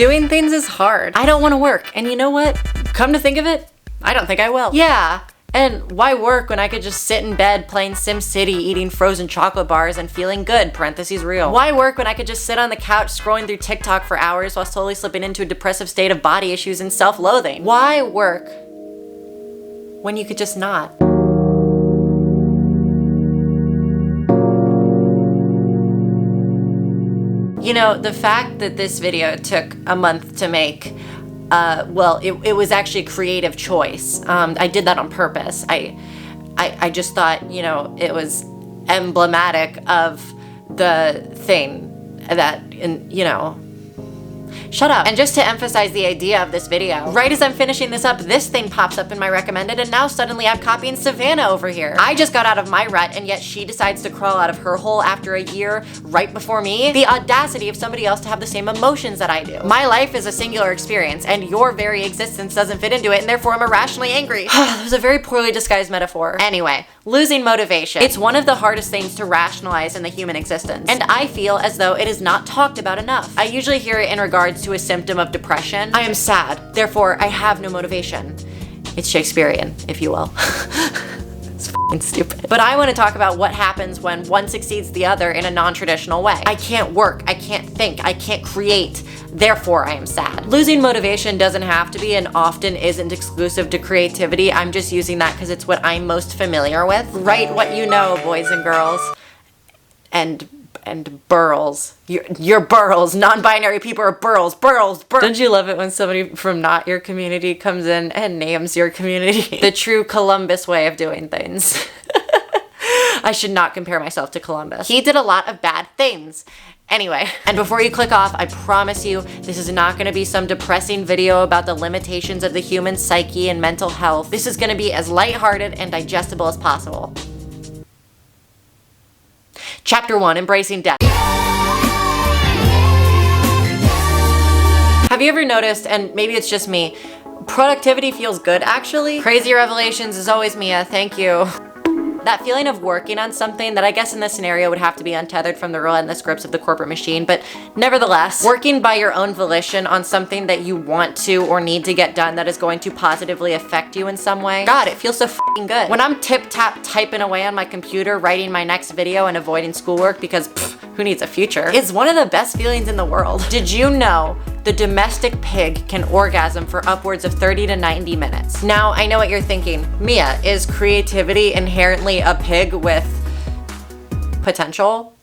Doing things is hard. I don't want to work. And you know what? Come to think of it, I don't think I will. Yeah. And why work when I could just sit in bed playing SimCity, eating frozen chocolate bars and feeling good, parentheses real. Why work when I could just sit on the couch scrolling through TikTok for hours while slowly slipping into a depressive state of body issues and self-loathing? Why work when you could just not? You know, the fact that this video took a month to make, well, it was actually a creative choice. I did that on purpose. I just thought, you know, it was emblematic of the thing that, you know, shut up. And just to emphasize the idea of this video, right as I'm finishing this up, this thing pops up in my recommended, and now suddenly I'm copying Savannah over here. I just got out of my rut, and yet she decides to crawl out of her hole after a year right before me. The audacity of somebody else to have the same emotions that I do. My life is a singular experience, and your very existence doesn't fit into it, and therefore I'm irrationally angry. That was a very poorly disguised metaphor. Anyway, losing motivation. It's one of the hardest things to rationalize in the human existence, and I feel as though it is not talked about enough. I usually hear it in regards to a symptom of depression. I am sad, therefore I have no motivation. It's Shakespearean, if you will. It's f***ing stupid. But I want to talk about what happens when one succeeds the other in a non-traditional way. I can't work, I can't think, I can't create, therefore I am sad. Losing motivation doesn't have to be and often isn't exclusive to creativity. I'm just using that because it's what I'm most familiar with. Write what you know, boys and girls. And burls. You're burls. Non-binary people are burls. Burls. Don't you love it when somebody from not your community comes in and names your community? The true Columbus way of doing things. I should not compare myself to Columbus. He did a lot of bad things. Anyway, and before you click off, I promise you, this is not gonna be some depressing video about the limitations of the human psyche and mental health. This is gonna be as lighthearted and digestible as possible. Chapter 1, Embracing Death. Have you ever noticed, and maybe it's just me, productivity feels good actually? Crazy revelations is always Mia, thank you. That feeling of working on something that I guess in this scenario would have to be untethered from the relentless grips of the corporate machine, but nevertheless, working by your own volition on something that you want to or need to get done that is going to positively affect you in some way. God, it feels so f***ing good. When I'm tip-tap typing away on my computer, writing my next video and avoiding schoolwork because who needs a future? It's one of the best feelings in the world. Did you know the domestic pig can orgasm for upwards of 30 to 90 minutes? Now, I know what you're thinking. Mia, is creativity inherently a pig with potential?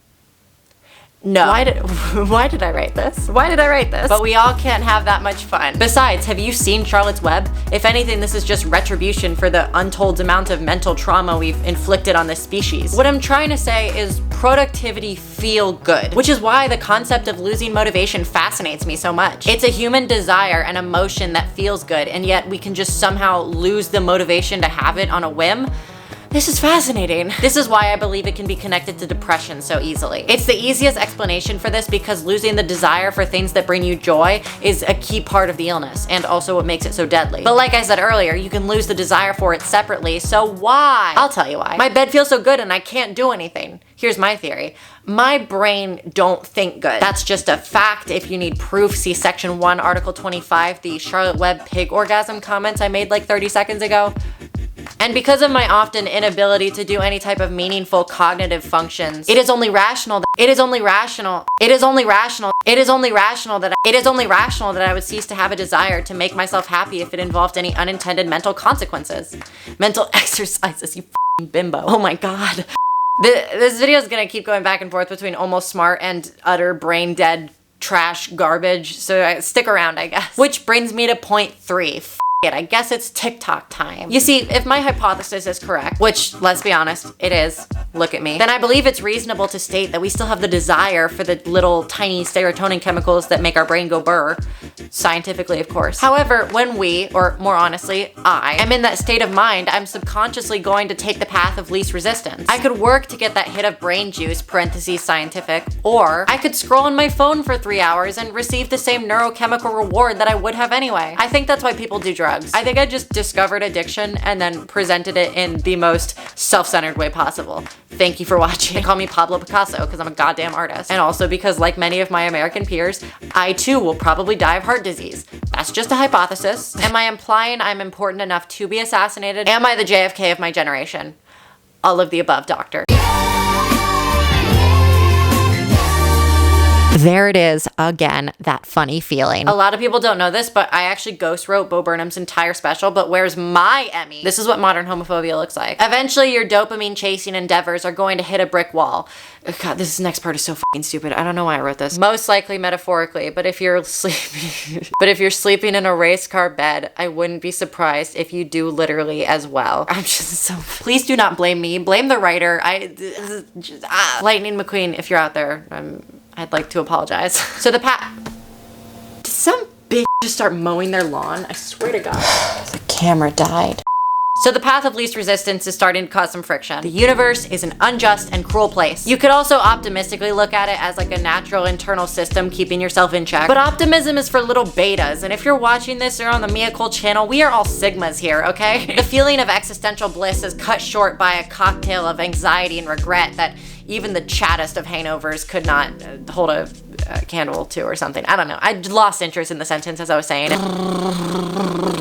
No. Why did I write this? Why did I write this? But we all can't have that much fun. Besides, have you seen Charlotte's Web? If anything, this is just retribution for the untold amount of mental trauma we've inflicted on this species. What I'm trying to say is productivity feel good, which is why the concept of losing motivation fascinates me so much. It's a human desire and emotion that feels good, and yet we can just somehow lose the motivation to have it on a whim. This is fascinating. This is why I believe it can be connected to depression so easily. It's the easiest explanation for this because losing the desire for things that bring you joy is a key part of the illness and also what makes it so deadly. But like I said earlier, you can lose the desire for it separately, so why? I'll tell you why. My bed feels so good and I can't do anything. Here's my theory. My brain don't think good. That's just a fact. If you need proof, see section 1, article 25, the Charlotte Web pig orgasm comments I made like 30 seconds ago. And because of my often inability to do any type of meaningful cognitive functions, it is only rational that I would cease to have a desire to make myself happy if it involved any unintended mental consequences. Mental exercises, you f***ing bimbo. Oh my god. This video is gonna keep going back and forth between almost smart and utter brain dead trash garbage, so stick around, I guess. Which brings me to point 3. I guess it's TikTok time. You see, if my hypothesis is correct, which, let's be honest, it is, look at me, then I believe it's reasonable to state that we still have the desire for the little tiny serotonin chemicals that make our brain go burr. Scientifically, of course. However, when we, or more honestly, I, am in that state of mind, I'm subconsciously going to take the path of least resistance. I could work to get that hit of brain juice, parentheses scientific, or I could scroll on my phone for 3 hours and receive the same neurochemical reward that I would have anyway. I think that's why people do drugs. drugs. I think I just discovered addiction and then presented it in the most self-centered way possible. Thank you for watching. They call me Pablo Picasso because I'm a goddamn artist. And also because, like many of my American peers, I too will probably die of heart disease. That's just a hypothesis. Am I implying I'm important enough to be assassinated? Am I the JFK of my generation? All of the above, doctor. There it is again, that funny feeling. A lot of people don't know this, but I actually ghost wrote Bo Burnham's entire special, but where's my Emmy? This is what modern homophobia looks like. Eventually, your dopamine chasing endeavors are going to hit a brick wall. God, this next part is so fucking stupid. I don't know why I wrote this. Most likely metaphorically, but if you're sleeping in a race car bed, I wouldn't be surprised if you do literally as well. I'm just so, please do not blame me. Blame the writer. Lightning McQueen, if you're out there, I'd like to apologize. So did some bitch just start mowing their lawn? I swear to God. The camera died. So the path of least resistance is starting to cause some friction. The universe is an unjust and cruel place. You could also optimistically look at it as like a natural internal system keeping yourself in check. But optimism is for little betas, and if you're watching this or on the Mia Cole channel, we are all sigmas here, okay? The feeling of existential bliss is cut short by a cocktail of anxiety and regret that even the chattest of hangovers could not hold a candle to or something. I don't know. I lost interest in the sentence as I was saying it.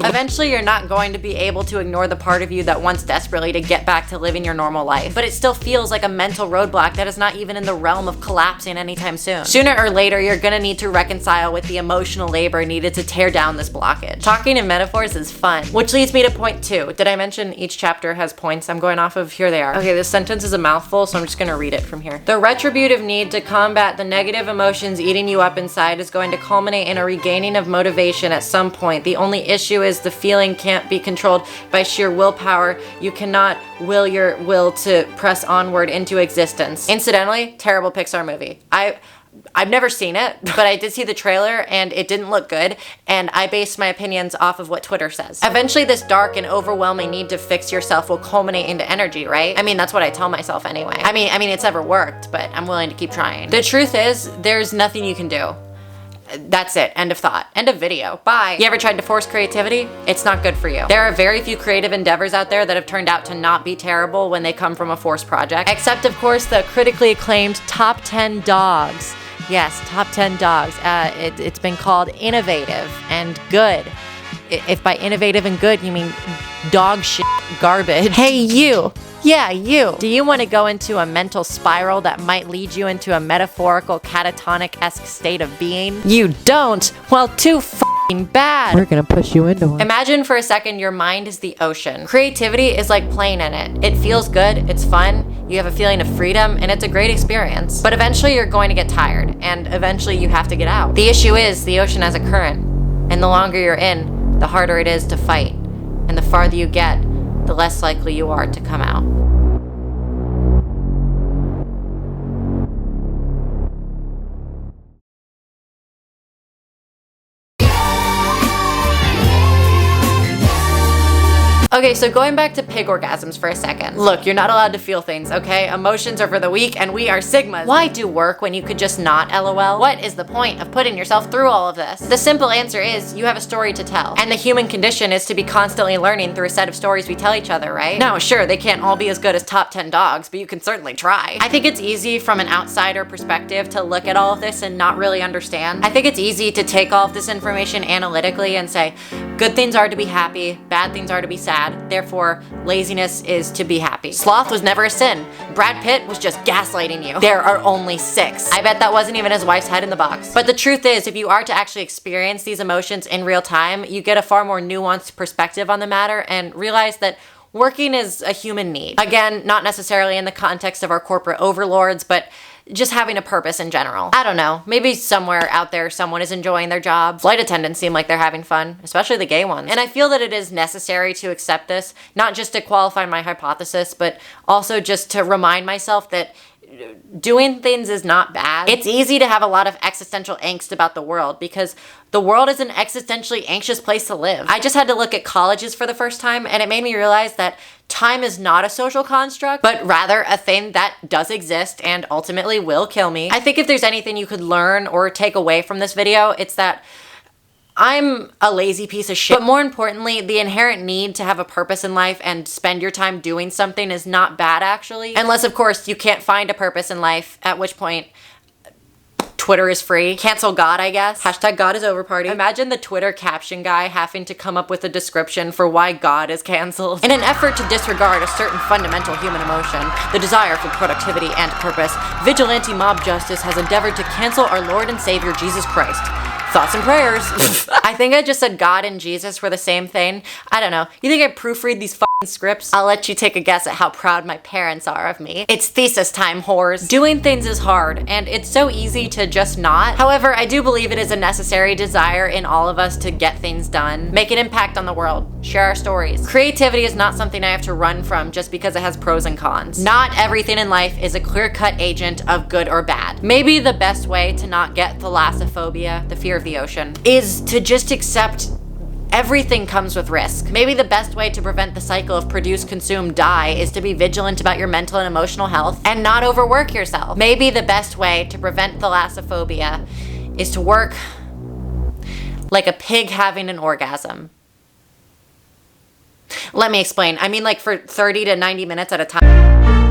Eventually, you're not going to be able to ignore the part of you that wants desperately to get back to living your normal life. But it still feels like a mental roadblock that is not even in the realm of collapsing anytime soon. Sooner or later, you're gonna need to reconcile with the emotional labor needed to tear down this blockage. Talking in metaphors is fun. Which leads me to point 2. Did I mention each chapter has points I'm going off of? Here they are. Okay, this sentence is a mouthful, so I'm just gonna read it from here. The retributive need to combat the negative emotions eating you up inside is going to culminate in a regaining of motivation at some point. The only issue is the feeling can't be controlled by sheer willpower. You cannot will your will to press onward into existence. Incidentally, terrible Pixar movie. I've never seen it, but I did see the trailer and it didn't look good, and I based my opinions off of what Twitter says. Eventually, this dark and overwhelming need to fix yourself will culminate into energy, right? I mean, that's what I tell myself anyway. I mean, it's never worked, but I'm willing to keep trying. The truth is, there's nothing you can do. That's it. End of thought. End of video. Bye. You ever tried to force creativity? It's not good for you. There are very few creative endeavors out there that have turned out to not be terrible when they come from a forced project. Except, of course, the critically acclaimed Top 10 Dogs. Yes, Top 10 Dogs. It's been called innovative and good. If by innovative and good you mean dog shit garbage. Hey, you. Yeah, you. Do you want to go into a mental spiral that might lead you into a metaphorical catatonic-esque state of being? You don't? Well, too bad. We're gonna push you into one. Imagine for a second your mind is the ocean. Creativity is like playing in it. It feels good, it's fun, you have a feeling of freedom, and it's a great experience. But eventually you're going to get tired, and eventually you have to get out. The issue is the ocean has a current, and the longer you're in, the harder it is to fight. And the farther you get, the less likely you are to come out. Okay, so going back to pig orgasms for a second. Look, you're not allowed to feel things, okay? Emotions are for the weak, and we are sigmas. Why do work when you could just not, LOL? What is the point of putting yourself through all of this? The simple answer is, you have a story to tell. And the human condition is to be constantly learning through a set of stories we tell each other, right? Now, sure, they can't all be as good as Top 10 Dogs, but you can certainly try. I think it's easy from an outsider perspective to look at all of this and not really understand. I think it's easy to take all of this information analytically and say, good things are to be happy, bad things are to be sad. Therefore, laziness is to be happy. Sloth was never a sin. Brad Pitt was just gaslighting you. There are only 6. I bet that wasn't even his wife's head in the box. But the truth is, if you are to actually experience these emotions in real time, you get a far more nuanced perspective on the matter and realize that working is a human need. Again, not necessarily in the context of our corporate overlords, but just having a purpose in general. I don't know, maybe somewhere out there someone is enjoying their job. Flight attendants seem like they're having fun, especially the gay ones. And I feel that it is necessary to accept this, not just to qualify my hypothesis, but also just to remind myself that doing things is not bad. It's easy to have a lot of existential angst about the world because the world is an existentially anxious place to live. I just had to look at colleges for the first time, and it made me realize that time is not a social construct, but rather a thing that does exist and ultimately will kill me. I think if there's anything you could learn or take away from this video, it's that I'm a lazy piece of shit. But more importantly, the inherent need to have a purpose in life and spend your time doing something is not bad, actually. Unless, of course, you can't find a purpose in life, at which point Twitter is free. Cancel God, I guess. Hashtag God is over party. Imagine the Twitter caption guy having to come up with a description for why God is canceled. In an effort to disregard a certain fundamental human emotion, the desire for productivity and purpose, vigilante mob justice has endeavored to cancel our Lord and Savior Jesus Christ. Thoughts and prayers. I think I just said God and Jesus were the same thing. I don't know. You think I proofread these fucking scripts? I'll let you take a guess at how proud my parents are of me. It's thesis time, whores. Doing things is hard, and it's so easy to just not. However, I do believe it is a necessary desire in all of us to get things done, make an impact on the world, share our stories. Creativity is not something I have to run from just because it has pros and cons. Not everything in life is a clear-cut agent of good or bad. Maybe the best way to not get thalassophobia, the fear of the ocean, is to just accept everything comes with risk. Maybe the best way to prevent the cycle of produce, consume, die is to be vigilant about your mental and emotional health and not overwork yourself. Maybe the best way to prevent thalassophobia is to work like a pig having an orgasm. Let me explain. I mean, like for 30 to 90 minutes at a time.